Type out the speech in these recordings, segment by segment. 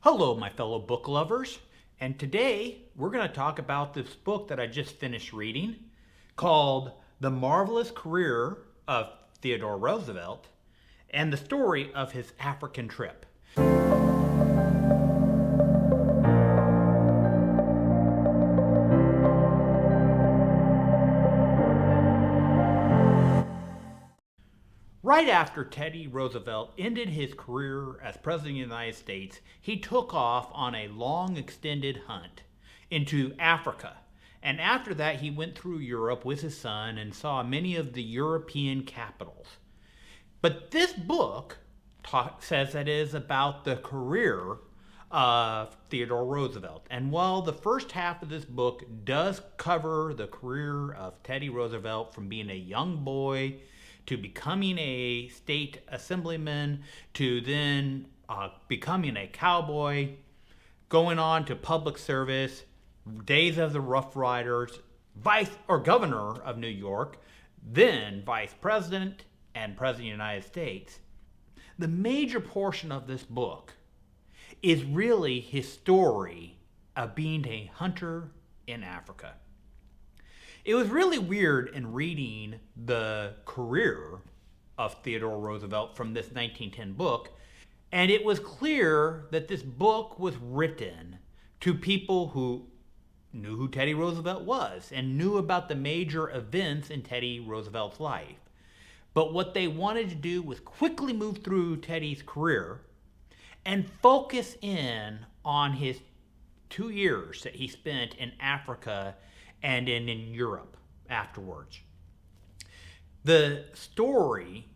Hello, my fellow book lovers, and today we're going to talk about this book that I just finished reading called The Marvelous Career of Theodore Roosevelt and the story of his African trip. Right after Teddy Roosevelt ended his career as President of the United States, he took off on a long extended hunt into Africa. And after that, he went through Europe with his son and saw many of the European capitals. But this book says that it is about the career of Theodore Roosevelt. And while the first half of this book does cover the career of Teddy Roosevelt from being a young boy to becoming a state assemblyman, to then becoming a cowboy, going on to public service, days of the Rough Riders, vice or governor of New York, then vice president and president of the United States. The major portion of this book is really his story of being a hunter in Africa. It was really weird in reading the career of Theodore Roosevelt from this 1910 book, and it was clear that this book was written to people who knew who Teddy Roosevelt was and knew about the major events in Teddy Roosevelt's life. But what they wanted to do was quickly move through Teddy's career and focus in on his 2 years that he spent in Africa and in Europe afterwards. The story,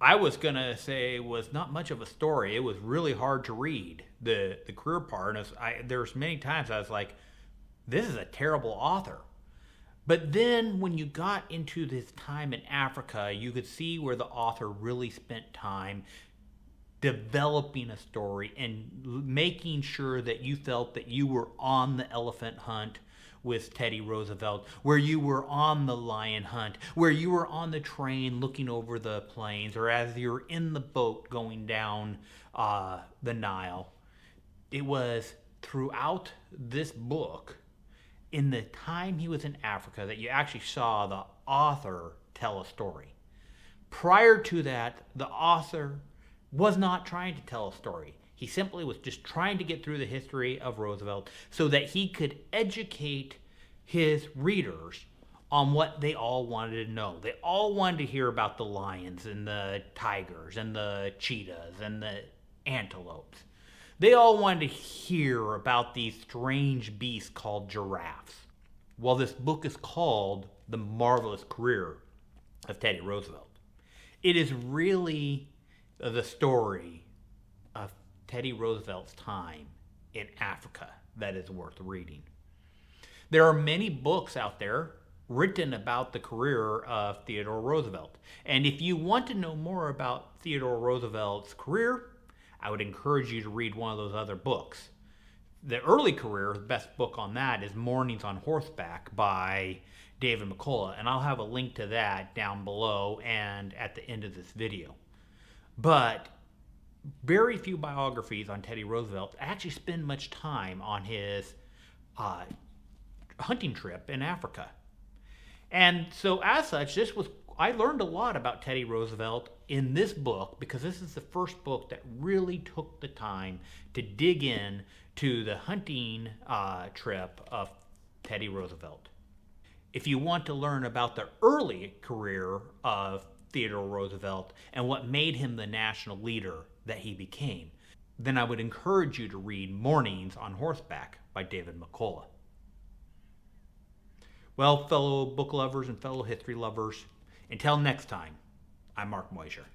I was going to say, was not much of a story. It was really hard to read, the career part. And there's many times I was like, this is a terrible author. But then when you got into this time in Africa, you could see where the author really spent time developing a story and making sure that you felt that you were on the elephant hunt with Teddy Roosevelt, where you were on the lion hunt, where you were on the train looking over the plains, or as you're in the boat going down the Nile. It was throughout this book, in the time he was in Africa, that you actually saw the author tell a story. Prior to that, the author was not trying to tell a story. He simply was just trying to get through the history of Roosevelt so that he could educate his readers on what they all wanted to know. They all wanted to hear about the lions and the tigers and the cheetahs and the antelopes. They all wanted to hear about these strange beasts called giraffes. Well, this book is called The Marvelous Career of Teddy Roosevelt. It is really the story of Teddy Roosevelt's time in Africa that is worth reading. There are many books out there written about the career of Theodore Roosevelt. And if you want to know more about Theodore Roosevelt's career, I would encourage you to read one of those other books. The early career, the best book on that is Mornings on Horseback by David McCullough. And I'll have a link to that down below and at the end of this video. But very few biographies on Teddy Roosevelt actually spend much time on his hunting trip in Africa. And so as such, I learned a lot about Teddy Roosevelt in this book because this is the first book that really took the time to dig in to the hunting trip of Teddy Roosevelt. If you want to learn about the early career of Theodore Roosevelt and what made him the national leader that he became, then I would encourage you to read Mornings on Horseback by David McCullough. Well, fellow book lovers and fellow history lovers, until next time, I'm Mark Moisier.